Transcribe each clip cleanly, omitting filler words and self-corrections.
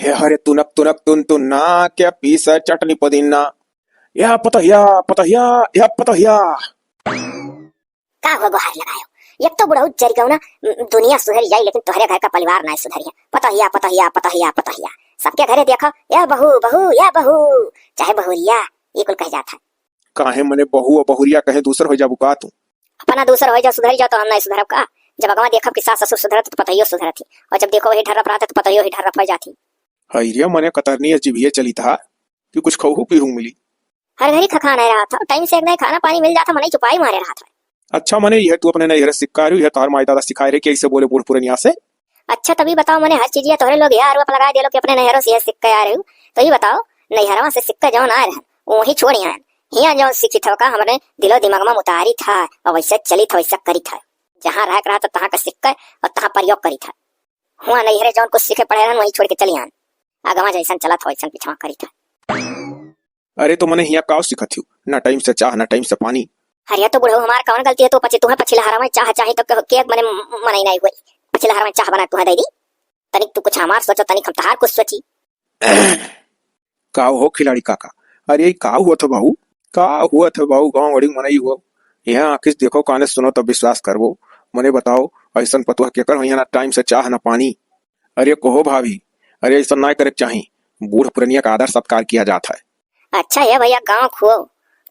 हे हरे तुनक तुनक तुन ना क्या पीस है चटनी पुदीना या पतहिया या पतहिया। का हो गुहार लगायो। एक तो बुढ़ऊ जरी गऊ ना, दुनिया सुधरी जाई लेकिन तोहरे घर का परिवार ना सुधरिया। पतहिया पतहिया पतहिया पतहिया सबके घरे देखो या बहू बहू या बहू, चाहे बहुरिया ये कुल कह जाता है। काहे मने बहू और बहुरिया कहे दूसर हो जाबू का तू? अपना दूसर हो जा सुधर जा तो हम नहीं सुधरब का। जब अगवा देखब कि सास ससुर सुधरत तो पतहियो सुधरती, और जब देखो वही ढर्रप रहता तो पतहियो ही ढर्रप हो जाती। हईरिया मने कतरनी अजीबिये चली था कि कुछ खहू पीहू मिली। हर घड़ी खा नहीं रहा था, टाइम से एक नहीं खाना पानी मिल जाता, मने चुपाई मारे रहा था। अच्छा मने यह तू अपने नैहर सिक्का रही है, तार माई दादा सिखाए रे कि ऐसे बोले बूढ़ पुरनिया से। अच्छा तभी बताओ, मैंने हर चीज तोहरे लोग यार रूप लगा दे लो कि अपने नैहरों से सिक्का आ रहे हो। तो ये बताओ नैहरवा से सिक्का जौन आ रहे वही छोड़ी आए हिया जो सीखी था का हमने दिलो दिमाग में उतारी था और वैसे चली था वैसा करी था। जहाँ रह रहा था तहाँ का सिक्का और तहाँ प्रयोग करी था। हुआ नैहरे जौन कुछ सीखे पढ़े रहन वही छोड़ के चली आन। अगवा जैसन चला था वैसन पिछवा करी था। अरे तो मने हिया काव सिखत हूँ, ना टाइम से चाह ना टाइम से पानी। हरिया तो बुढ़ऊ हमार कौन गलती है? तो पची तुम्हें पछिला हरा में चाह चाहे तो के मने मनाई नहीं हुई। पछिला हरा में चाह बना तुम्हें दे दी तनिक तू कुछ हमार सोचो तनिक हम तहार कुछ सोची। काव हो खिलाड़ी काका? अरे का हुआ था बहू, का हुआ था बहू? गाँव बड़ी मनाई हुआ यहाँ आखिस देखो काने सुनो तब विश्वास करवो। मने बताओ ऐसा पतुआ के कर ना टाइम से चाह ना पानी। अरे कहो भाभी, अरे ऐसा ना करे चाहिए। बूढ़ पुरनिया का आदर सत्कार किया जाता है। अच्छा है भैया गाँव खुओ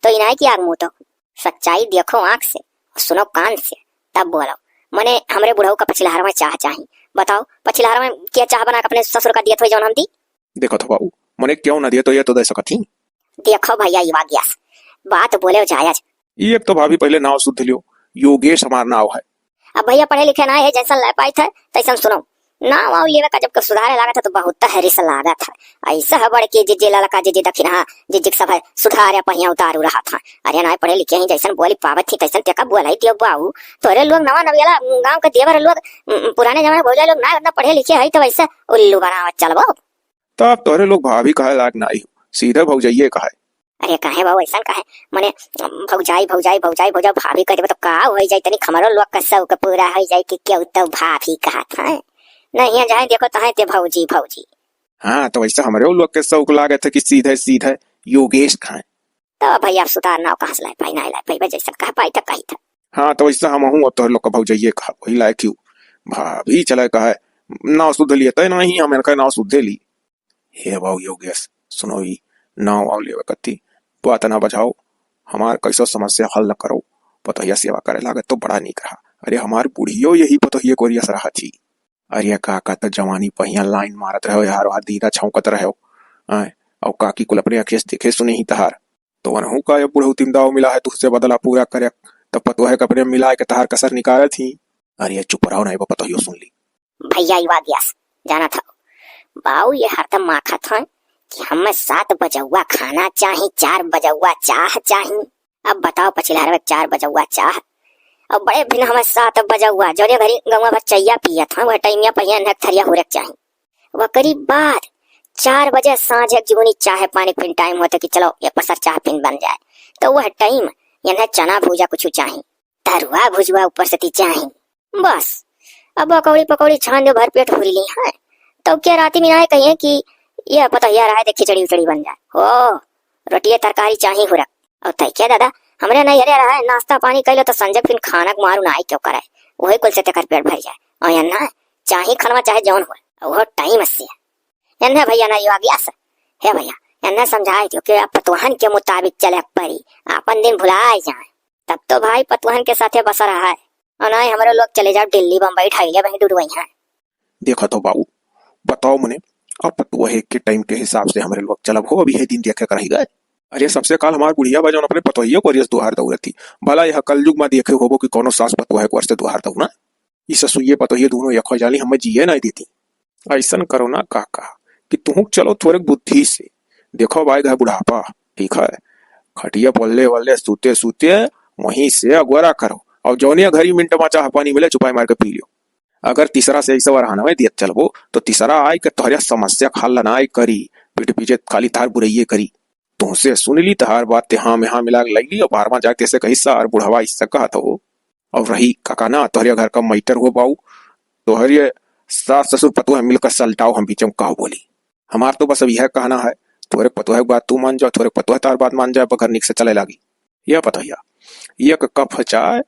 तो इनाय की आग मुँह तो सच्चाई देखो आंख से और सुनो कान से तब बोलो। मने हमरे बुढ़ऊ का पछिला हरा में चाह चाहिए। बताओ पछिला हरा में क्या चाह बना अपने ससुर का दिया था जौन हम दी? देखो तो बाबू मने क्यों न दिए तो ये तो दे सकती। देखो भैया ये वाग्यास बात बोले जायज। एक तो भाभी पहले नाव शुद्ध लियो, योगेश हमार नाव है। अब भैया पढ़े लिखे ना है जैसा ले पाई था तैसा सुनो ना वाव लेवे का जब सुधारे लगा था तो बहुत हरिस लगा था। ऐसा है बड़ के जिजे ललका जिजे दक्षिण हा जिजे सब है सुधारे पहिया उतारू रहा था। अरे ना पढ़े लिखे ही जैसन बोली पावत थी तैसन तेका बोलाई दियो बाबू। तोरे लोग नवा नवियाला गांव के देवर लोग पुराने जमाने भोजा लोग ना पढ़े लिखे है तो वैसा उल्लू बनावत चलबो। तब तोरे लोग भाभी कहे लायक ना ही सीधे भौजाइये कहे। अरे काहे बाबू ऐसा काहे? मने भौजाई भौजाई भौजाई भौजा भाभी कह देबो तो का हो जाई तनी खमरो लोग का सब का पूरा हो जाई कि क्यों तो भाभी कहा था नहीं जाए देखो तहां ते भौजी भौजी। हाँ तो वैसा हमारे लोग के शौक लागे थे कि सीधे सीधे योगेश खाए। तो भैया सुधार नाव कहाँ से ला पाई ना ला पाई जैसा कह पाई था कही था। हाँ तो वैसा हम हूँ तो लोग का भौजाइये कहा वही लायक क्यों भाभी चला कहा नाव शुद्ध लिए तय नहीं हमें कहा नाव शुद्ध ली। हे बाबू योगेश सुनो ही नाव आओ ले कत्ती बात ना बजाओ, हमार कैसो समस्या हल न करो। पतहिया सेवा करे लागत तो बड़ा निक रहा। अरे हमार बुढ़ियो यही पतहिया कोरियस रहा थी। अरे काका तो जवानी पहिया लाइन मारत रहो यार, धीरा छौकत रहो और काकी कुल अपने अखेस देखे सुने ही तहार तो वनहू का ये बुढ़ऊ तिमदाव मिला है तुझसे बदला पूरा करे तब पतो है कपड़े मिला के तहार कसर निकाल थी। अरे चुप रहो नहीं पतहियो सुन ली। भैया युवा गयास जाना था बाऊ ये हरदम माखा था कि हमें 7 बजौआ खाना चाहिए 4 बजौआ चाह चाहिए। अब बताओ पछिला 4 बजौआ चाह और बड़े बिन हमें 7 बजौआ जो घरी गंगा बच्चैया पिया था वह टाइमिया पहिया न थरिया हो रख चाहिए। वह करीब बाद 4 बजे सांझ जीवनी चाहे पानी पिन टाइम होता कि चलो एक पसर चाह पिन बन जाए तो वह टाइम यह चना भूजा कुछ चाहिए तरुआ भुजुआ ऊपर से चाहिए बस। अब पकौड़ी पकौड़ी छान दो भर पेट भूरी ली है तो क्या राती में आए कहिए कि यह पता यार है खिचड़ी उचड़ी बन जाए हो रोटिया तरकारी चाहिए हो रख और तय क्या दादा हमरे नहीं हरे रहा है नाश्ता पानी कर लो तो संजय फिर खाना मारू ना क्यों करे वही कुल से तकर पेट भर जाए और यन्ना चाहे खनवा चाहे जौन हो वो टाइम से यन्ना भैया ना युवा गया है भैया यन्ना समझाए थी कि पतवाहन के मुताबिक चले परी अपन दिन भुलाए जाए तब तो भाई पतवाहन के साथ बस रहा है और ना हमारे लोग चले जाओ दिल्ली बम्बई ठाइले वहीं डूडवई है। देखा तो बाबू बताओ मने और पतवाहे के टाइम के हिसाब से हमारे लोग चलब हो अभी है दिन देखे कर ही गए। अरे सबसे काल हमार बुढ़िया बजौन अपने पतोहिया को रियस दुहार दौड़ थी भला यह कलयुग में देखे होबो कि कोनो सास पतवाहे को से दुहार दऊ ना इस सुइये पतोहिया दोनों यखो जाली हमें जिए नहीं देती। ऐसा करो ना काका कि तुम चलो थोड़े बुद्धि से देखो भाई घर बुढ़ापा ठीक है खटिया बोलने वाले सूते सूते वहीं से अगवरा करो और जौनिया घरी मिनट में चाह पानी मिले चुपाई मार के पी लियो। अगर तीसरा से ऐसा रहना में दियत चलबो तो तीसरा आई के तोहरिया समस्या हल ना करी पीठ पीछे खाली तार बुरैये करी तुमसे सुन ली तहार बात हाँ में हाँ मिला लगी और बार जाके से कही सार बुढ़ावा इससे कहा तो और रही काका ना तोहरिया घर का मैटर हो पाऊ तोहरिया सास ससुर पतु मिलकर सलटाओ हम बीच में कहो बोली। हमार तो बस अब यह कहना है, तोरे पतोह की बात तू मान जाओ, तोरे पतोह तार बात मान जाए, घर निक से चले लागी। यह पतोहिया एक कप चाय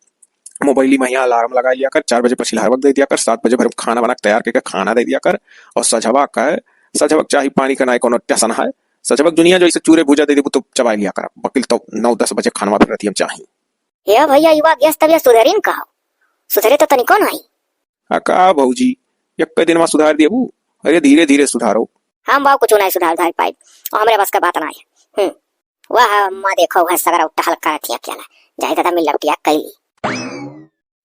मोबाइली में यहाँ अलार्म लगा लिया कर, 4 बजे पछिला वक्त दे दिया कर, 7 बजे भर खाना बना के तैयार करके खाना दे दिया कर। और सजवा का है, सजवक चाहे पानी का ना कोनो टेंशन है, सजवक दुनिया जैसे चूरे भूजा दे दी तो चबा लिया कर। वकील तो 9-10 बजे खाना फिर रहती हम चाहिए। हे भैया युवा गैस तबियत सुधरीन का सुधरे तो तनिको नहीं। का भौजी एक दिन में सुधार दिए, अरे धीरे धीरे सुधारो। हम बाबू कुछ नहीं सुधार धार पाई और हमरे बस का बात ना है। वह माँ देखो वह सगरा उठा हल्का रहती अकेला जाए दादा मिल लपटिया कैली।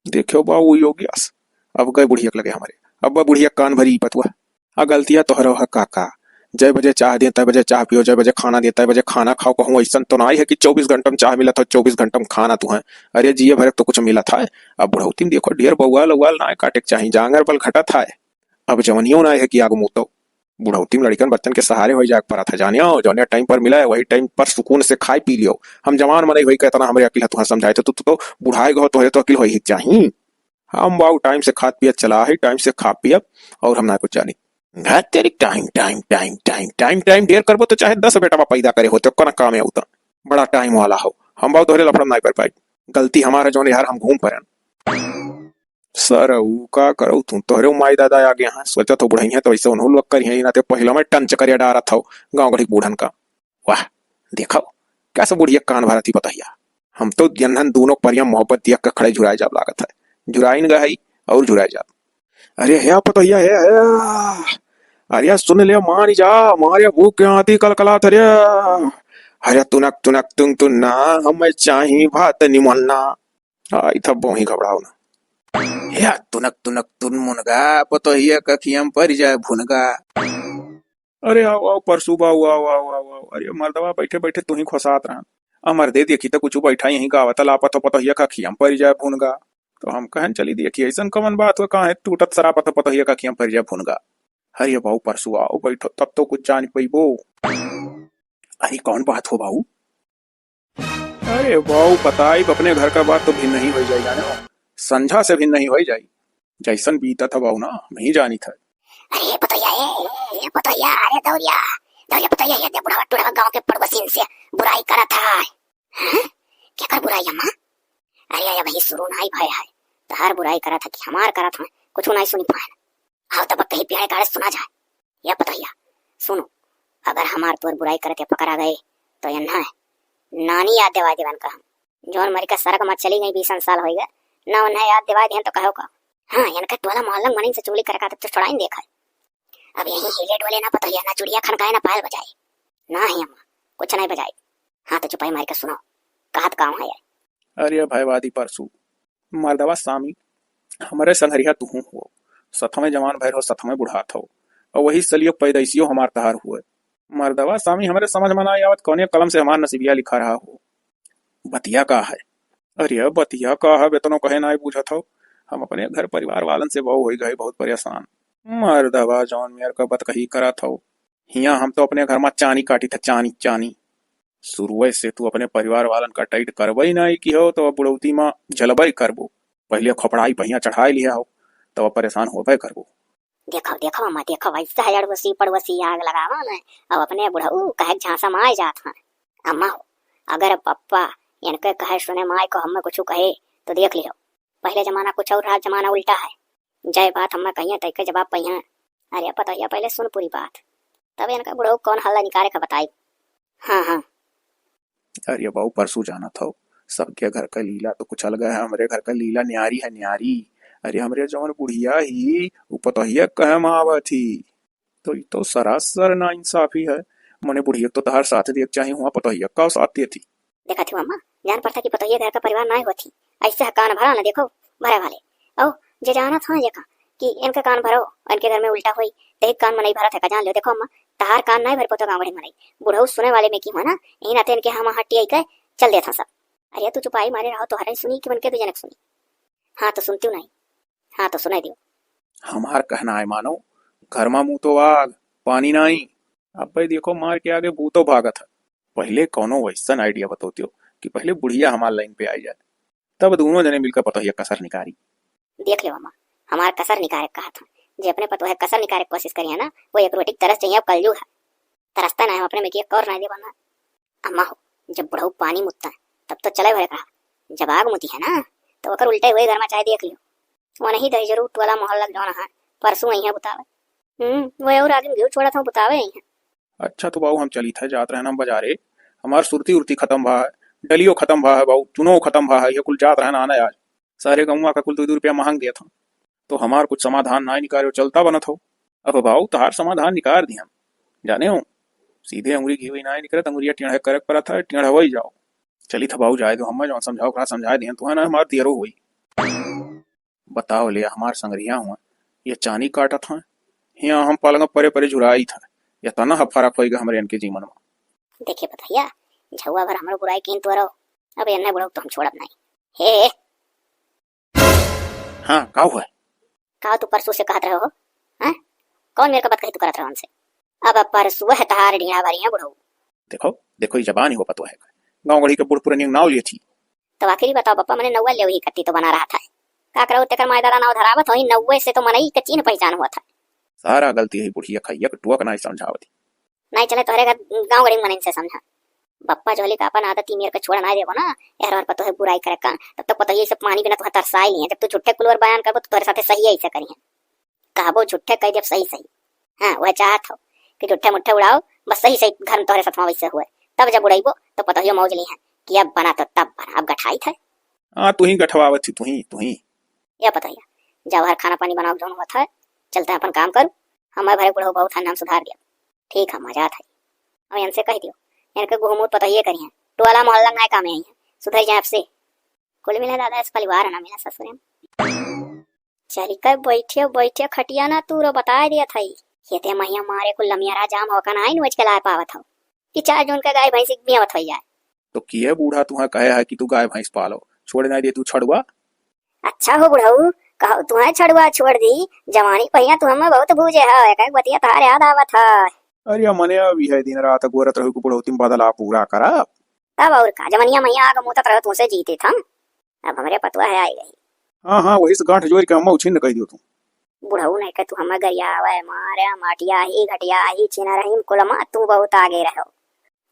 देखो बाबू योग्यास अब गए बुढ़िया लगे हमारे, अब बुढ़िया कान भरी पतुआ। आ गलतियां तोहरो है काका, जय बजे चाह दिए तय बजे चाह पियो, जय बजे खाना दिए तय बजे खाना खाओ। कहूँ ऐसा तो ना है कि 24 घंटा में चाह मिला था 24 घंटा में खाना तू है। अरे जिये भरे तो कुछ मिला था। अब बुढ़ौती में देखो ढेर बउआल उवाल ना काटे चाहिए, जांगर बल घटा था। अब जवनियों ना है कि आग मुतो बुढ़ौती में लड़कन बच्चन के सहारे हो जाए पड़ा था। जानियो जौने टाइम पर मिला है वही टाइम पर सुकून से खाई पी लियो। हम जवान मने वही कहता ना हमारे अकिल तुहा समझाए तो बुढ़ाए गो तो अकिल हो ही चाहिए। हम बाबू टाइम से खाद पियत चला है, टाइम से खा पियब और हम ना कुछ जानी। तेरी time time time time time time ढेर करबो तो चाहे 10 बेटा पैदा करे होते कोना काम है उतना बड़ा टाइम वाला हो। हम बाबू तोहरे लफड़ा नहीं कर पाई, गलती हमारा जौन यार हम घूम पर सर का करो तू तोहरे माई दादा आगे हाँ सोचा तो बुढ़ाई है तो ऐसे उन्होंने लोग करी ना तो पहला में टंच करिया डारा था गाँव गढ़ी बूढ़न का। वाह देखो कैसे बुढ़िया कान भरा थी बताइया। हम तो जनहन दोनों परिया मोहब्बत दिया का खड़े झुराए जाब लागत है, झुराइन गई और झुराए जाब। अरे है पतोहिया है अरे सुन ले मारी जा मारिया भूख के आती कल कला थरे। अरे तुनक तुनक तुंग तुन ना हमें चाही भात निमलना आई था बोही घबराओ ना। या तुनक तुनक तुन मुनगा पतोहिया कखियम पर जाए भुनगा। अरे आओ आओ परसू बाऊ आओ आओ आओ आओ। अरे मर्दवा बैठे बैठे तू ही खोसात रहा। अमर दे देखी तो कुछ बैठा यही गावत लापत हो पतोहिया कखियम पर जाए भुनगा। तो हम कहन चली देखिए ऐसा कमन बात हो कहा है टूटत सरापत पतोहिया कखियम पर जाए भुनगा। अरे बाऊ परसू आओ बैठो तब तो कुछ जान पैबो। अरे कौन बात हो बाऊ? अरे बाऊ बताई अपने घर का बात तो भिन्न नहीं हो जाए जाने संझा से भिन्न नहीं हो जाए जैसन बीता था बाऊ ना नहीं जानी था। अरे पतोहिया ये पतोहिया अरे दौरिया दौरिया पतोहिया ये बुढ़ावा टुढ़ावा गांव के पड़ोसिन से बुराई करा था। हैं क्या कर बुराई अम्मा? अरे या भाई शुरू नहीं भाई है तार बुराई करा था कि हमार करा था कुछ नहीं सुनी पाए। आओ तब कहीं प्यारे गाड़े सुना जाए। या पतोहिया सुनो अगर हमार तोर बुराई करके पकड़ा गए तो यन्ना है नानी याद दिवा देवन का जौन मरी का सरक मत चली गई 20 साल हो गए ना उन्हें याद दिवा दे तो कहो का। हाँ इनका टोला मोहल्ला मनी से चुगली करका तो छोड़ा ही देखा। अब यही हिले डोले ना पतोहिया ना चुड़िया खनकाए ना पायल बजाए ना ही अम्मा कुछ नहीं बजाए। हाँ तो चुपाई मार के सुनो कहत काम है यार। अरे भाई वादी परसू मर्दवा सामी हमारे संगरिया तू हो सथमे जवान भैर हो सथमे बुढ़ात हो और वही सलियो पैदैसियो हमार तहार हुए। मर्दवा सामी हमारे समझ में ना आवत कौन कलम से हमार नसीबिया लिखा रहा हो। बतिया का है? अरे बतिया का है बेतनो कहे ना पूछत हो। हम अपने घर परिवार वालन से बहु हो गए बहुत परेशान। मर्दवा जौन मेयर का बत कही करा था हिया हम तो अपने घर में चानी काटी था चानी चानी। शुरुए से तू अपने परिवार वालन का टाइट करबई नहीं की हो तो बुढ़ौती में जलबई करबो। पहले खोपड़ाई पहिया चढ़ाई लिया हो तो परेशान होबे करबो। देखो देखो अम्मा देखो वैसा है अड़वसी पड़वसी आग लगावा ना अब अपने बुढ़ऊ कहे झांसा माए जात हैं। अम्मा हो अगर पप्पा इनके कहे सुने माए को हमें कुछ कहे तो देख लियो पहले जमाना कुछ और रहा जमाना उल्टा है। जय बात हमें कहिए तय के जवाब पहिया। अरे पतोहिया पहले सुन पूरी बात तब इनका बुढ़ऊ कौन हल्ला निकाले का बताई। हाँ हाँ अरे बाबू परसों जाना था सबके घर का लीला तो कुछ अलग है, हमारे घर का लीला न्यारी है न्यारी। अरे हमरे जवन बुढ़िया ही वो पतोहिया कहे मावा थी तो ये तो सरासर ना इंसाफी है। मने बुढ़िया तो तहार साथ देख चाहिए हुआ पतोहिया का साथ थी। देखा थी मम्मा जान पड़ता कि पतोहिया घर का परिवार ना होती ऐसे कान भरा ना देखो भरे वाले ओ जे जाना था ये का कि इनका कान भरो इनके घर में उल्टा हुई देख कान में नहीं भरा था जान लो। देखो अम्मा तहार कान नहीं भर पतो गाँव में नहीं बुढ़ऊ सुने वाले में की हुआ ना यही नाते इनके हम हट्टी कह चल देता सब। अरे तू चुपाई मारे रहो तो हरे सुनी कि बनके तू जनक सुनी। हाँ तो सुनती हूँ नहीं हाँ तो सुनाई दियो। हमार कहना है मानो घर में मुंह तो आग पानी नहीं। अब भाई देखो मार के आगे भूतो भागत है। पहले कौनो वैसन आइडिया बतोती हो कि पहले बुढ़िया हमार लाइन पे आई जाए तब दोनों जने मिलकर पतोहिया कसर निकाली। देख लो अम्मा हमार कसर निकाले कहा था जे अपने पतो है कसर निकाले कोशिश करिए ना, वो एक रोटी तरस चाहिए। अब कलयुग है, तरसता ना है अपने में कि एक और ना दे बना। अम्मा हो, जब बुढ़ऊ पानी मुतता है तब तो चले भरे कहा, जब आग मुती है ना तो ओकर उल्टे हुए घर में चाय देख लियो। वो नहीं दही जरूर टोला मोहल्ला जौन है परसों ही है बुतावे। वो और आदमी घी छोड़ा था बुतावे ही है। अच्छा तो बाबू हम चली था जात रहना बाजारे, हमार सुरती उर्ती खत्म भा है, डलियो खत्म भा है बाबू, चुनो खत्म भा है, ये कुल जात रहना आना आज सारे गमुआ का कुल 2 रुपया महंग दिया था। तो हमार कुछ समाधान ना निकालो चलता बनत हो। अब बाबू तहार समाधान निकाल दिया जाने हो, सीधे अंगुरी घी हुई ना निकलत, अंगुरिया टेढ़ा करक पड़ा था, टेढ़ा हो ही जाओ। चली था बाबू जाए तो हम जो समझाओ करा समझा दिया तो है ना हमार दियरो हुई। बताओ ले हमार संगरिया हुआ ये चानी काटा था, यहाँ हम पलंग परे परे झुराई था, या तना हफारफ होगा हमारे इनके जीवन में। देखिए भैया, झुआ भर हमरो बुराई किन तो रहो, अब एने बुढ़ऊ तो हम छोड़ब नहीं। हे हाँ का हुआ का तू परसों से कहत रहे हो? हैं? कौन मेरे का बात कही तू करत रहो हमसे? अब परसों है तहार ढीणा बारी है बुढ़ऊ। देखो देखो ये जबान ही हो पतो है, गाँव गढ़ी के बुढ़ पुरानी नाव लिए थी। तो आखिरी बताओ पप्पा, मैंने नौवा ले ही कट्टी तो बना रहा था, का करो तेकर माय दादा नाव धरावत होई, नौवे से तो मनई के चीन पहचान हुआ था। सारा गलती है बुढ़िया खैया के टुआ नहीं समझावती। नहीं चले तोहरे का गांव गड़ी मन से समझा। बप्पा जोली का अपन आदत ही मेरे को छोड़ ना देबो ना, यार और पतो है बुराई करे का, तब तक पतो ये सब पानी बिना तो तरसाई नहीं है। जब तू झूठे कुलवर बयान करबो तो तोरे साथे सही ऐसे करिए, कहबो झूठे कह देब सही सही। हां वह चाहत हो कि झूठे मुठ्ठे उड़ाओ, बस सही सही घर में तोरे साथ वैसे हुए, तब जब उड़ाइबो तो पतो ही मौज ली है कि अब बना तो तब बना, अब गठाई था। हाँ तू ही गठवावत थी, तू ही या पता है जब हर खाना पानी बनाओ जोन हुआ था, चलता है अपन काम करू, हमारे भरे बुढ़ो बहुत है नाम सुधार दिया। ठीक है मजा था, अब इनसे कह दियो इनके गुहमूत पता ये करिए, टोला मोहल्ला ना काम है सुधर जाए आपसे। कुल मिला दादा इस परिवार है ना मेरा ससुर। चली कर बैठे बैठे खटिया ना तू रो बता दिया था ये ते मैया मारे को लमियारा जाम होकर ना नोच के लाए पावत हो कि चार जोन का गाय भैंस बियावत हो जाए। तो किए बूढ़ा तुम्हें कहे है कि तू गाय भैंस पालो, छोड़ ना दे तू छड़ुआ। अच्छा हो बुढ़ऊ, कहो तुम्हें छड़ुआ छोड़ दी, जवानी पहिया तू हमें बहुत भूजे है, एक बतिया तार याद आवत है। अरे मने अभी है दिन रात गोरत रहो बुढ़ौती बदला पूरा करा तब और का जवनिया मैया आग मुतत रहो तुमसे जीते था, अब हमारे पतवा है आई गई। हाँ वही से गांठ जोड़ के हम उछिन कह दियो तू। बुढ़ऊ नहीं के तू हमें गरिया आवे मारे माटिया ही घटिया ही चिना रहीम कुलमा तू बहुत आगे रहो।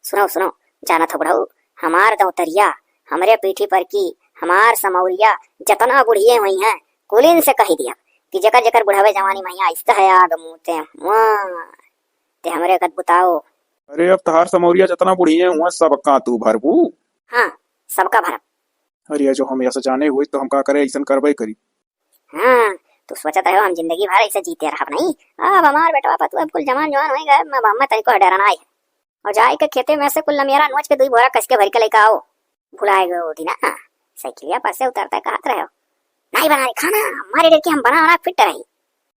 सुनो सुनो जाना था बुढ़ऊ, हमार दौतरिया हमरे पीठी पर की हमार समौरिया जतना बुढ़िए हुई हैं कुलीन से कही दिया कि जकर जकर बुढ़ावे जवानी मैया आहिस्ता है आग मुते ते हमरे कद बताओ। अरे अब तहार समौरिया जितना बुढ़िए हुआ सब का तू भरबू। हाँ सबका भरब। अरे जो हम ऐसा जाने हुई तो हम का करे ऐसा करबे करी। हाँ तू सोचत है हम जिंदगी भर ऐसे जीते रह नहीं, अब हमार बेटवा पतु अब कुल जवान जवान हो गए, मैं बम्मा तनिको डरना है और जाए के खेते में से कुल मेरा नोच के दुई बोरा कस के भर के लेके आओ। भुलाए गए वो दिन साइकिलिया पास से उतरता है कहत रहे हो नहीं बना रही खाना, हमारे डर की हम बना फिट रही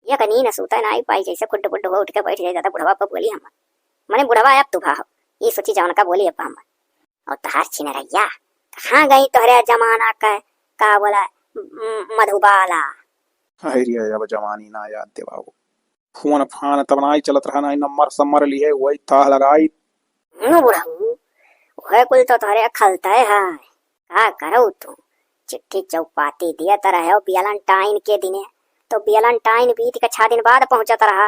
ये कहीं न सूता नहीं पाई, जैसे खुड खुड हो उठ के बैठ जाए। बुढ़वा पर बोली हम मैंने बुढ़वा अब तू भाव ये सोची जवन का बोली अब हम और तहार छिन रैया कहाँ गई तोहरे जमाना का बोला मधुबाला। अरे अब जवानी ना याद दे बाबू, फोन फान तब ना चलत रहा ना, नंबर सम्मर लिए वही था लगाई बुढ़ऊ वह कुल तो तोहरे खलता है का करो तू चिट्ठी चौपाती दिया तरह है वैलेंटाइन के दिने, तो वैलेंटाइन बीत के 6 दिन बाद पहुंचता रहा।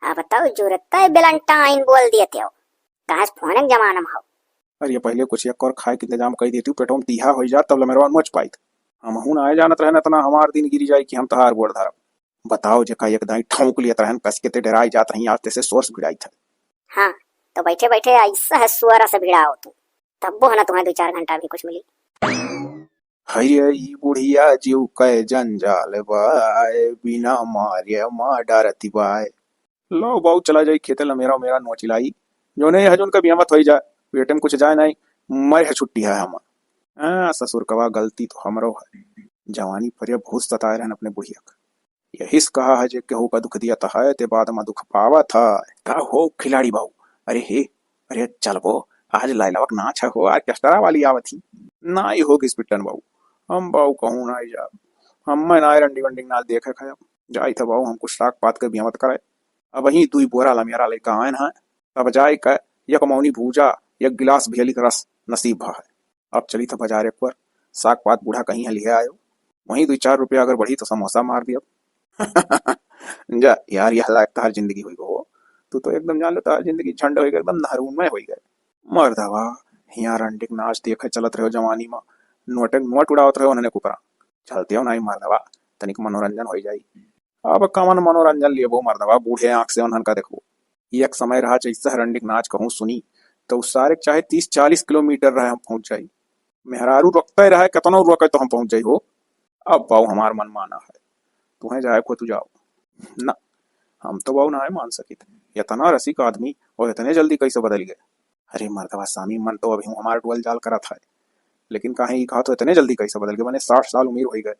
अब बताओ जरूरत है वैलेंटाइन बोल दिए थे कहाँ फोन जमाना में हो। अरे पहले कुछ एक और खाए के इंतजाम कर देती पेटों में तीहा हो जा तब मेरा मच पाई हम हूं आए जानत रहना तना हमार दिन गिरी जाए कि हम तहार गोड़ धरब। बताओ जका एक दाई ठौक लियत रहन कस के ते डराई जात रही आते से सोर्स भिड़ाई था। हाँ तो बैठे बैठे ऐसा है सुअरा से भिड़ाओ तू तब वो है ना तुम्हें 2-4 घंटा भी कुछ मिली। हये ई बुढ़िया जीव कह जंजाल बाय बिना मारे माँ डरती बाय। लो बाऊ चला जाई खेते ला मेरा नोचिलाई जो नहीं है जो उनका बियामत हो जाए पेटे में कुछ जाए नहीं मर है छुट्टी है हम। ससुर कवा गलती तो हमरो है, जवानी पर ये बहुत सताए रहन अपने बुढ़िया का, यही से कहा है जे केहू का दुख दिया था है ते बाद में दुख पावा था का हो खिलाड़ी बाऊ। अरे हे अरे चल वो आज लाइलावक नाच हो आर्केस्ट्रा वाली आवत ही ना ही होगी पिटन बाऊ, हम बाऊ कहूँ ना जा हम ना रंडी वंडी नाल देखे खाया जाई था बाऊ हम कुछ शाक पात के बियामत करे। अब वही 2 बोरा ला मेरा लेकर आए हैं तब जाए का एक मौनी भूजा एक गिलास भेली का रस नसीब भा है। अब चली था बाजार एक बार साग पात बूढ़ा कहीं है लिया आयो, वहीं 2-4 रुपया अगर बढ़ी तो समोसा मार दिया। जा यार, यह लायक तार जिंदगी हुई गो। तू तो एकदम जान लो तार जिंदगी झंड हो गए, एकदम नहरूण में हो गए। मर्दवा हियार अंटिक नाच देखे चलत रहो जवानी में, नोटक नोट उड़ावत रहो उन्होंने कुपरा। चलते हो नहीं मर्दवा, तनिक मनोरंजन हो जाई। अब कमन मनोरंजन लियो मर्दवा, बूढ़े आंख से उन्हन का देखो। एक समय रहा जैसा हरंडिक नाच कहूँ सुनी, तो उस सारे चाहे 30-40 किलोमीटर रहे हम पहुंच जाई। मेहरारू रुकता ही रहे, कतनो रुके तो हम पहुंच जाई हो। अब बाऊ हमार मन माना है, तुम्हें जाए को तू जाओ ना। हम तो बाऊ ना मान सकित, इतना रसिक आदमी और इतने जल्दी कैसे बदल गए। अरे मर्दवा स्वामी, मन तो अभी हमार डुअल जाल करा था, लेकिन कहीं कहा तो इतने जल्दी कैसे बदल गए। मैंने 60 साल उम्र हो गए,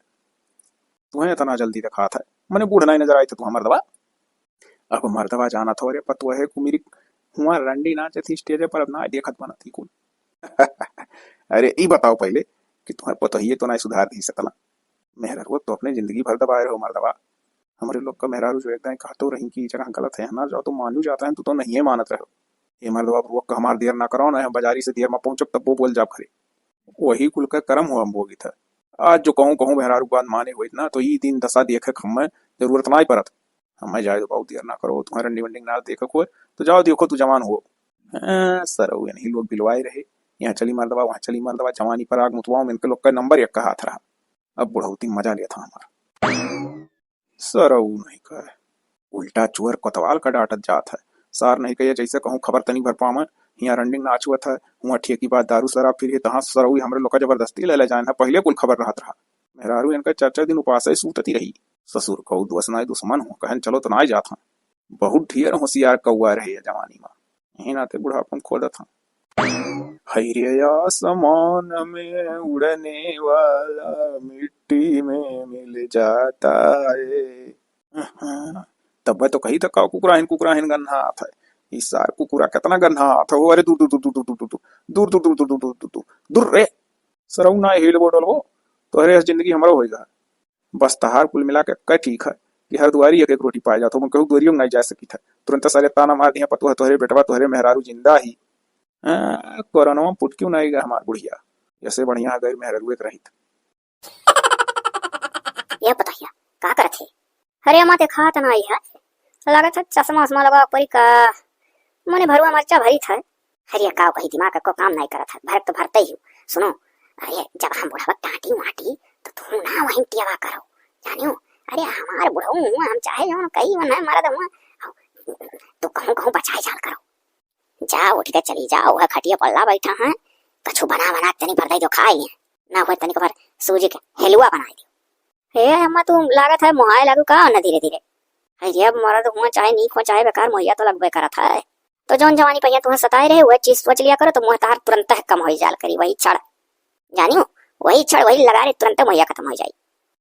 तुम्हें इतना जल्दी दिखा था। मैंने बूढ़ नहीं नजर आई थे तुम्हारा मर्दवा। अब मर्दवा जाना था, अरे पतवा है कुमिरी हुआ रंडी नाचे थी स्टेज पर, अब ना देखत बना थी कुल। अरे ई बताओ पहले कि तुम्हें पता ही है तो ना सुधार दी सकला। मेहरारू तो अपने जिंदगी भर दबाए रहो मर्दवा। हमारे लोग का मेहरारू जो एकदम कहते रही कि जगह गलत है ना जाओ, तो मानू जाता है तो नहीं है मानत रहो। ये मर्दवा रुक हमार देर ना करो ना, बाजारी से देर में पहुंचो तब वो बोल जाब खरे। वही कुल का कर्म हुआ बोगी था। आज जो कहूँ कहूँ मेहरारू बात माने हुई ना, तो ये दिन दशा देखे हमें जरूरत ना ही पड़त। हमें जाए तो बहुत देर ना करो, तुम्हारे रंडी वंडी ना देखो हुए तो जाओ देखो तू जवान हो। सर नहीं लोग बिलवाए रहे, यहाँ चली मर्दवा वहाँ चली मर्दवा, जवानी पर आग मुतवाओ में इनके लोग का नंबर एक का हाथ रहा। अब बुढ़ौती मजा लिया था हमारा। सर नहीं कहे, उल्टा चुअर कोतवाल का डांटत जात है। सार नहीं कहे जैसे कहूँ खबर तनी भर पावे, यहाँ रंडिंग नाच हुआ था, वहाँ ठेकी बात दारू शराब फिर तहाँ सरऊ हमरे लोग का जबरदस्ती ले ले जाए पहले कुल खबर रहत रहा। मेहरारू इनका 4-4 दिन उपास सूतती रही। ससुर कहू दुश्मन दुश्मन हो कहन चलो तो ना जाता। बहुत ढेर होशियार कौआ रहे जवानी में, यही नाते बुढ़ापन खोदा था। हैरे आसमान में उड़ने वाला मिट्टी में मिल जाता है। तब तो कही तक कुकुराहिन गन्हा आता है। इस सार कुकुरा कितना गन्हा आता हो। अरे दूर दूर दूर दूर दूर दूर दूर दूर दूर दूर दूर दूर दूर दूर दूर रे सरऊ ना हिल बोटल हो तो अरे जिंदगी हमारा होएगा। बस तहार कुल मिला के कह ठीक है कि हर दुआरी एक एक रोटी पाया जाता हूँ, कहूँ दुआरियों नहीं जा सकी था। तुरंत सारे ताना मार दिया पतुआ तोहरे बेटवा तोहरे मेहरारू जिंदा ही। कोरोना पुट क्यों नहीं गया हमार बुढ़िया, ऐसे बढ़िया अगर मेहरारू एक रही। यह बताइए का करत है। अरे अम्मा देखा तो नहीं है, लागत है चश्मा उस्मा लगा परी का मने भरुआ मर्चा भरी था। अरे का कही दिमाग को काम नहीं करत है, भर तो भरते ही सुनो। अरे जब हम बुढ़ावा टाटी वाटी तो तू ना वहीं टियावा करो जानियो। अरे हमारे बुढ़ऊ हम चाहे जो कही ना मारा दो तो कहूँ कहूँ बचाए चाल करो। जा उठ के चली जाओ, वह खटिया पल्ला बैठा है, कछु बना बना तनी भर दे जो खाए ना हो तनी पर सूजी के हलवा बना दियो। हे अम्मा तू लागत है मोहाय लागू का ना धीरे धीरे। अरे अब मरद हुआ चाहे नीक हो चाहे बेकार मुहैया तो लगबे करत है। तो जौन जवानी पहिया तुम्हें सताए रहे वह चीज सोच लिया करो तो मुँह तार तुरंत कम हो जाल करी। वही छड़ जानियो, वही छड़ वही लगा रहे तुरंत मुहैया खत्म हो जाये।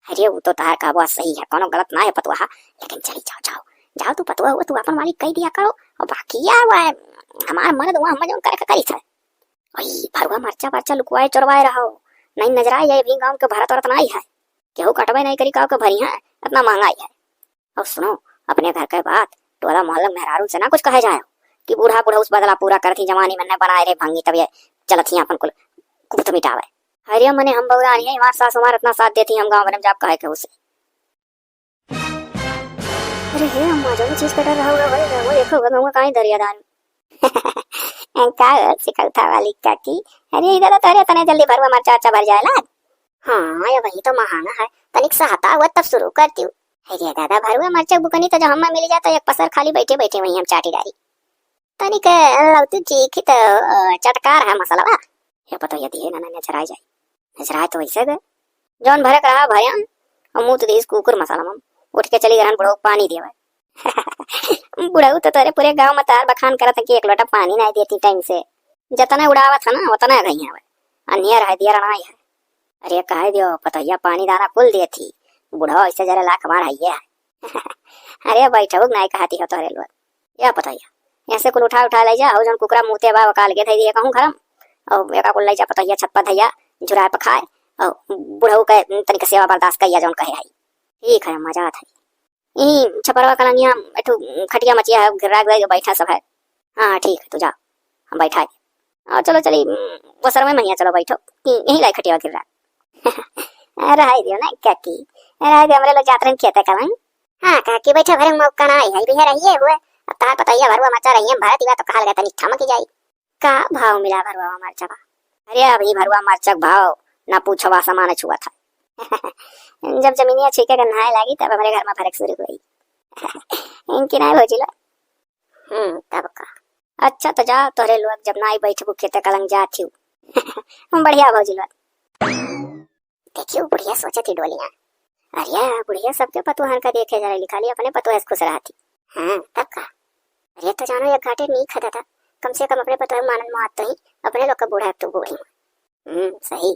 अरे वो तो तार का बात सही है, कोनो गलत ना है पतुआ, लेकिन चली जाओ जाओ जाओ तू पतुआ हुआ तू अपन मालिक कह दिया करो। और बाकी वह हमार मर्द हुआ हम जो करे करी था वही भरुआ मर्चा पर्चा लुकवाए चोरवाए रहो नहीं नजर आए जाए भी गाँव के भारत औरत नहीं है केहू कटवाई नहीं करी गाँव के भरी है इतना महंगाई है। और सुनो अपने घर के बात टोला मोहल्ला मेहरारू से ना कुछ कहे जाए कि बूढ़ा बूढ़ा उस बदला पूरा करती जवानी में बनाए रे भंगी तब ये चलत ही अपन कुल कुछ मिटावे। अरे मने हम बउरा नहीं है, हमारे सास हमारा इतना साथ देती हम गाँव में जाप कहे के उसे। अरे हे अम्मा जो चीज कटर रहा होगा भाई वो देखो गाँव कहीं दरियादान का सिकलता वाली काकी। अरे इधर तो अरे तने जल्दी भरवा मर्चा अच्छा भर जाए लाग। हाँ ये वही तो महंगा है, तनिक सहाता हुआ तब शुरू करती हूँ। अरे दादा भरवा मर्चा बुकनी तो जो हम मिल जाता एक पसर खाली बैठे बैठे वही हम चाटी डारी तनिक लौती चीखी तो चटकार है मसाला बा। ये पता यदि है ना नजर आ जाए नजर आए तो वैसे गए जौन भरक रहा भरन और मुँह तो दीस कुकुर मसाला मम उठ के चली गहन बुढ़ऊ पानी दिया बुढ़ऊ तो तेरे पूरे गांव में तार बखान करत कि एक लोटा पानी नहीं देती टाइम से। जतना उड़ावा था ना उतना गई है अन्य रह दिया रहा है। अरे कह दियो पतैया पानी दाना कुल दे थी बुढ़ा ऐसे जरा लाख मार है। अरे बैठो नहीं कहती हो तोरे लोग या पतैया ऐसे कुल उठा उठा ले जा जन कुकरा मुँहते बा काल के थे दिए कहूँ घरम और एका कुल ले जा पतैया छत पर धैया झुरा पर खाए और बुढ़ऊ के तनिक सेवा बर्दाश्त कहिया जौन कहे आई ठीक है मजा आता है। यही छपरवा कलंगिया एठू खटिया मचिया है गिरा गए जो बैठा सब है। हाँ ठीक है तू जा हम बैठा है और चलो चली वो सर में महिया चलो बैठो यही लाई खटिया गिर रहा रहा दियो ना क्या की रहा दियो हमारे लोग जाते हैं खेते करें हाँ कह के बैठे भरे मौका ना है भी है रहिए हुए अब तार पता ही भरुआ मचा रही है भारत तो कहा लगा तनी ठमक जाई का भाव मिला भरुआ मरचा का। अरे अभी भरुआ मरचा भाव ना पूछवा सामान छुआ था जब जमीनिया छीके कर नहाए लगी तब हमारे घर में फर्क शुरू हुई इनकी नहीं भोजिला तब का अच्छा तो जा तोरे लोग जब ना आई बैठबू खेते कलंग जाती हूँ बढ़िया भोजिला देखियो बुढ़िया सोचे थी डोलियां अरे बुढ़िया सबके पतुहन का देखे जरा लिखा लिया अपने पतुह खुश रहती। हाँ तब का अरे तो जानो एक घाटे नहीं खाता था कम से कम अपने पतुह मानन मात तो ही अपने लोग का बूढ़ा तो बूढ़ी सही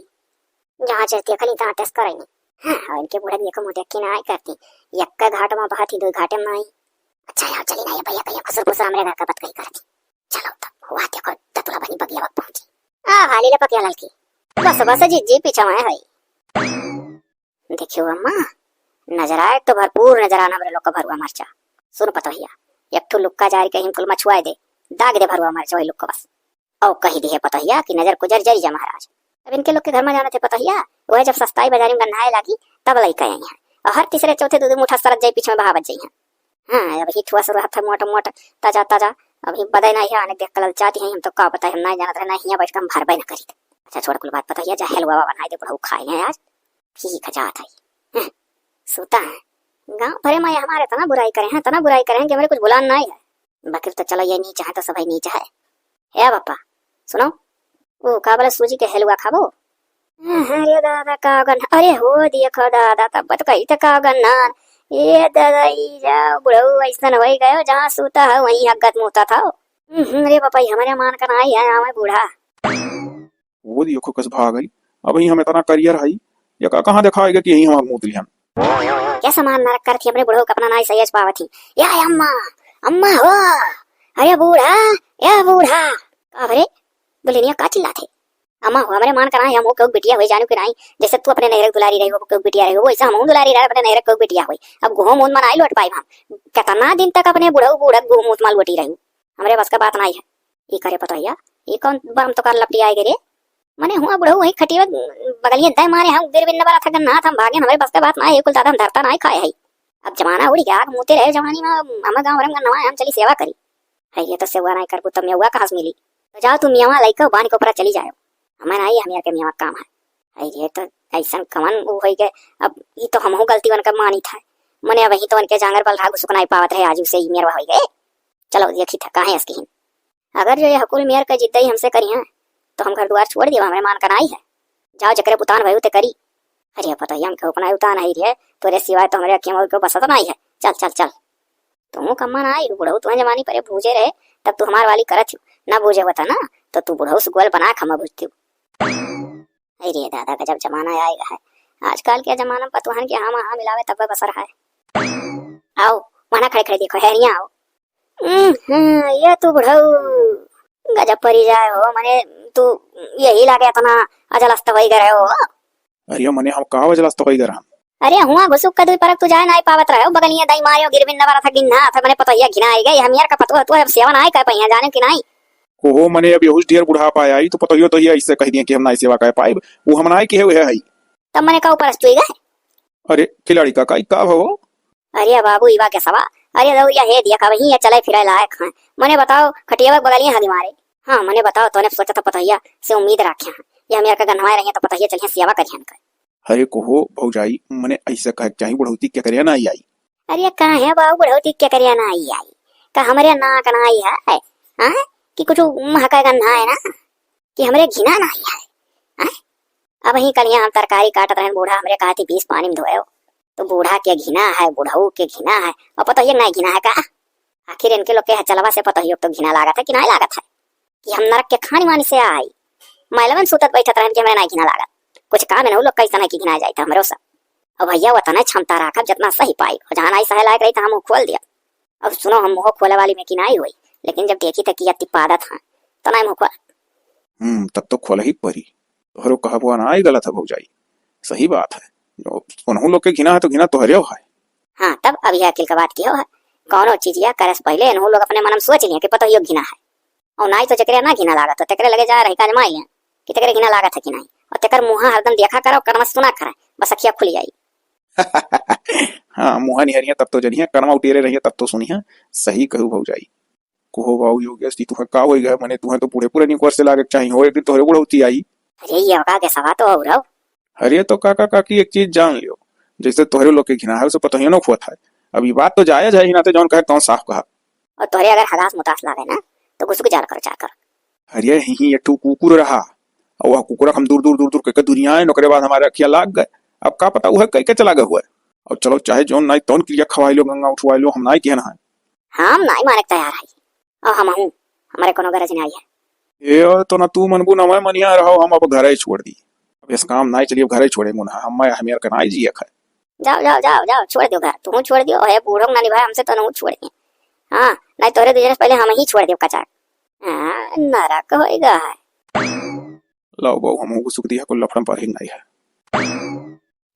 जहाँ चलती खली तहाँ टेस्ट करेंगे। हाँ और इनके बूढ़े देखो मुझे की ना करती यक्का घाट में बहाती दो घाटे में आई। अच्छा यार चली ना ये भैया भैया खुसर खुसर हमारे घर का बात कही करती चलो तब हुआ देखो ततुला बनी बगिया वक्त पहुंची आ हाली ले पकिया ललकी बस बस जी पीछा में है देखियो अम्मा नजर आए तो भरपूर नजर आना मेरे लोग का भरुआ मरचा सुन पतो हिया एक ठो लुक्का जारी कहीं कुल मछुआए दे दाग दे भरुआ मरचा वही लुक्का बस और कही दी है पतो हिया कि नजर गुजर जरी जा महाराज। अब इनके लोग के घर में जाना थे पतो हिया वह जब सस्ताई बाजारी में गन्नाए लगी तब लई कहे हैं और हर तीसरे चौथे दूध मुठा सरत जाई पीछे में बहावत जाई है। हाँ अभी ठुआ शुरू था मोटा मोटा ताजा ताजा अभी बदे नहीं है आने देख कल चाहती हैं हम तो का पता है हम नहीं जानत रहे नहीं बैठ के हम भरबे न करी। अच्छा छोड़ कुल बात पता हिया जा हलवा बनाए दे बड़ा खाए हैं आज ठीक है जात है सूता है गाँव भरे में हमारे तना बुराई करें हैं तना बुराई करें कि हमारे कुछ बुलान नहीं है बकरी तो चलो ये नीचा है तो सभी नीचा है बापा सुनो वो का बोले सूजी के हलवा खाबो। अरे दादा कागन अरे हो दिया खो दादा तब तो कही तो कागन ना ये दादा जा बुढ़ऊ ऐसा हो गयो जहाँ सूता है वहीं हगत मुता था। अरे पापा हमारे मान कर आई है हमें बूढ़ा वो देखो कस भाग गई अब ही हमें तना करियर है या कहाँ दिखाएगा कि यही हमारे मूत लिया क्या सामान नरक करती अपने बुढ़ऊ का अपना नाई सही पावती या अम्मा अम्मा हो अरे बूढ़ा या बूढ़ा अरे दुल्हनिया का चिल्लाते अम्मा हो हमारे मान कर हम को बिटिया हुई जानू कि नहीं जैसे तू अपने नहर दुलारी रही हो को बिटिया रही हो वैसा हम दुलारी रहे अपने नहर को बिटिया हुई अब गुहो मुंह मनाई लौट पाई हम कितना दिन तक अपने बुढ़ऊ बूढ़ा गुह मुंह माल लौटी रही हमारे बस का बात नहीं है ये करे पता है ये कौन बरम तो कर लपटी आए गे मने हुआ बुढ़ऊ वही खटिया बगलिए दे मारे हम गिर बिन वाला था गन्ना हम भागे हमारे बस का बात ना है कुल दादा हम धरता ना खाए है अब जमाना उड़ी गया मुते रहे जवानी में हम गांव रंग नवा हम चली सेवा करी है ये तो सेवा नहीं कर तब हुआ कहां से मिली तो जाओ तुम मियावा लइका बानी के ऊपर चली जाओ हमारा आई हम यार के मियावा काम है ये तो ऐसा कमन वो होई गए अब ये तो हमहु गलती वन का मानी था मने वही तो उनके जांगर पर राग सुकनाई पावत रहे आजू से ही मेरवा होई गए चलो देखी था काहे इसकी अगर जो ये हकुल मेयर का जिद्दा ही हमसे करी है तो हम घर द्वार छोड़ दिया हमारे मान कर आई है जाओ जकरे पुतान भाई उते करी। अरे पता ही हम क्यों अपना उतान आई रे तोरे सिवाय तो हमारे अखियां को बसत नहीं है चल चल चल तुम कम्मा ना आई बुढ़ऊ तुम्हें जमानी पर भूजे रहे तब तू हमार वाली करत ना भूजे होता ना तो तू बुढ़ऊ से गोल बना खमा भूजती अरे दादा का जब जमाना आएगा है आजकल के जमाना पतवाहन के हाँ हाँ मिलावे तब बसर है आओ वहां खड़े खड़े देखो है नहीं आओ ये तू बुढ़ऊ गजब परी जाए हो मने तू यही लागे इतना अजलस्त वही गए हो। अरे मने हम का अजलस्त वही गए अरे हुआ घुसुक का दुई परक तू जाए नाई पावत रहे हो बगलिया दई मारियो गिरबिन न वाला था गिन्ना था मने पता घिना आई गई हम यार का पतो तू अब सेवा ना कर पहिया जाने कि नहीं ओहो मने अब यहुस ढेर बुढ़ा पाया आई तो पतो यो तो ये ऐसे कह दिए कि हम ना सेवा कर पाए वो हम ना के है तब मने का ऊपर तू गए अरे खिलाड़ी का का हो अरे बाबू इवा के सवा अरे दौरिया हे दिया का वही चले फिरे लायक है मने बताओ खटिया बगलिया हदी मारे हाँ मने बताओ तूने सोचा था पतहिया से उम्मीद रखे हैं ये हम यार का गनवाए रहे तो पतहिया चलिए सेवा करियन कर। अरे कोहो भौजाई मने ऐसे कह चाहिए बुढ़ौती क्या करिया ना आई अरे कहां है बाबू बुढ़ौती क्या करिया ना आई का हमारे ना का ना आई है हां कि कुछ महका गन्ना है ना कि हमरे घिना ना आई है अब ही कलिया हम तरकारी काटत रहे बूढ़ा हमरे कहा थी 20 पानी में धोयो तो बूढ़ा के घिना है बुढ़ऊ के घिना है और पतहिया नहीं घिना है का आखिर इनके लोग के चलवा से पतहिया तो घिना लागत है कि नहीं लागत है कि हम नरक के खानी मानी से आई मैलवन सुतत बैठत रहे कि हमें नहीं घिना लागत कुछ काम है ना लोग कैसा नहीं कि घिना जाता हमरो सब अब भैया वतन है क्षमता रखा जितना सही पाई और जहाँ नहीं सही लायक रही तो हम खोल दिया। अब सुनो हम मुँह खोले वाली में कि नहीं हुई लेकिन जब देखी तो किया तिपादत है तो नहीं मुँह खोल तब तो खोल ही परी तोहरो कहा हुआ ना आई गलत है भौजाई सही बात है उन्हों लोग के घिना है तो घिना तोहरे है। हाँ तब अभी अकिल का बात की हो है कौनो चीज या करे से पहले इन्हों लोग अपने मन में सोच लिया कि पता ही घिना है और नहीं तो जकरे ना घिना लागत तो तकरे लगे जा रही काज माई कि तकरे घिना लागत है कि नहीं और तकर मुँह हरदम देखा करो कर्म सुना करे बस अखिया खुली जाई। हाँ, मुहा निहरिया तब तो जनिया, कनमा उटेरे रहिए तब तो सुनिया। सही कहू भौजाई। कोहो बाऊ योगेश ती तुहे का होई गए, मने तुहे तो पूरे पूरे निकोर से लागे चाहिए हो, एक दिन तोहरे बुढ़ौती आई। अरे ये होगा के सवा तो हो रहा। अरे तो काका काकी एक चीज जान लियो, जैसे तोहरे लोग के घिना है उसे पता ही ना खुआ था। अब ये बात तो जायज है ही ना, तो जौन कहे तौन साफ कहा। और तोहरे अगर हदास मुतास लागे ना तो गुस्सू जार करो चार कर। अरे ही एक ठू कुकुर रहा, और वह कुकुर हम दूर दूर दूर दूर के दुनिया है, नौकरे बाद हमारे अखिया लाग गए। अब का पता वह कई के चला गया हुआ है। और चलो चाहे जौन नाई तौन क्रिया खवाई लो, गंगा उठवाई लो, हम नाई कहना है। हम नाई मारे तैयार है, और हम हूं, हमारे कोनो गरज नहीं है। ये तो ना तू मनबू ना मैं मनिया रहो, हम अब घर ही छोड़ दी। अब इस काम नाई चलिए, घर ही छोड़े मुना हम मैं हमें का नाई जी है। जाओ जाओ जाओ जाओ, छोड़ दियो घर, तू छोड़ दियो, है बूढ़ों ना निभाए हमसे तो नहीं छोड़ दिए। हाँ नहीं तोरे दूसरे से पहले हम ही छोड़ दियो कचार। हाँ नरक होएगा है। लो बहु हम सुख दिया को लफड़म पर ही नहीं है।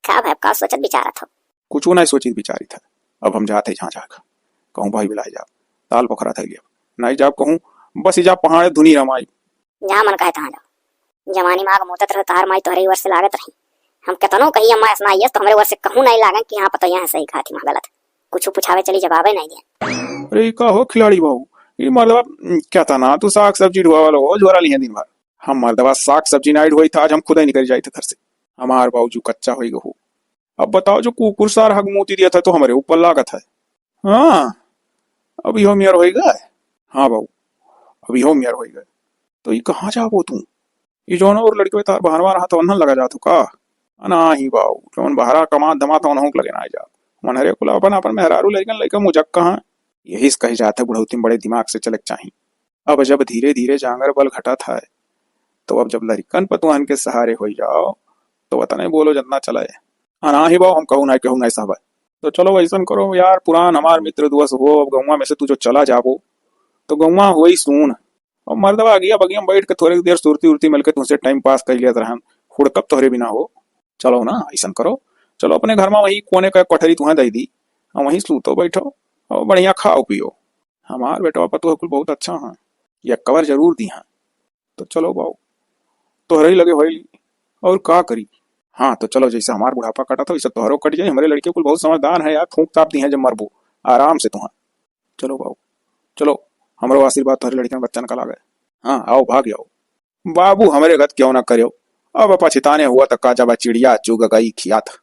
का भाई का सोचत बिचारा था। कुछ नहीं सोची बिचारी था। अब हम जाते जहाँ जाकर कहूँ भाई बिलाई जाब ताल पोखरा था लिया, नहीं जाब कहूँ बस जा पहाड़ धुनी रमाई। जहाँ मन कहे तहाँ जाओ, जवानी माग मोतत रह तार माई तोहरे वर्ष से लागत रही। हम केतनो कही अम्मा ऐसा नहीं है तो हमारे वर्ष से कहूँ नहीं लागन कि हाँ पता यहाँ सही खाती माँ गलत। कुछ पूछावे चली जवाबे नहीं दिया। अरे का हो खिलाड़ी बाबू, ये मर्दवा क्या था ना, तू साग सब्जी ढुआ वाला हो झोरा लिया दिन भर। हम मर्दवा साग सब्जी नाइट हुई था, आज हम खुद ही निकल जाए थे घर से। हमार बाबू कच्चा हो गो। अब बताओ जो कुकुर सार हग मोती दिया था तो हमारे ऊपर लागत है। हाँ अभी हो मियर हो गए। हाँ बाबू अभी हो मियर हो गए। तो ये कहाँ जाबो तू, ये जो और लड़के तार बहरवा रहा तो अन्न लगा जातो का। ना ही बाबू जौन बहरा कमा दमा तो अनहोक लगे ना जा मनहरे कुल अपन अपन मेहरारू लइकन लइका मुजक कहाँ। यही कही जाते बुढ़ौती बड़े दिमाग से चलक चाहिए। अब जब धीरे धीरे जांगर बल घटा था, तो अब जब लड़कन पतुहन के सहारे हो जाओ तो वतन नहीं बोलो जितना चलाए। ना ही बाबू हम कहूँ नहीं साहब। तो चलो ऐसा करो यार, पुरान हमार मित्र दोस्त हो, अब गौवा में से तू जो चला जाबो तो गौवा हो ही सुन। और मर्दवा गया बगिया बैठ के थोड़ी देर सुरती उरती मिलकर तुमसे टाइम पास कर लिया रहन, हुड़कब तोहरे बिना हो। चलो ना ऐसा करो, चलो अपने घर में वही कोने का कोठरी तुम्हें दे दी, और वहीं सूतो बैठो और बढ़िया खाओ पियो। हमार बेटा पतो कुल बहुत अच्छा है, यह कवर जरूर दी है। तो चलो बाबू तोहरे ही लगे हो और का करी। हाँ तो चलो जैसे हमार बुढ़ापा कटा था वैसे तोहरों कट जाए। हमारे लड़के कुल बहुत समझदार है यार, फूंक ताप दी है जब मरबो आराम से तुम्हें। चलो बाबू चलो, हमारो आशीर्वाद तोहरे लड़के बच्चन का लागे। हाँ आओ भाग जाओ बाबू, हमारे गत क्यों ना करो। अब पछताने हुआ तो काजा चिड़िया चुग गई खिया था।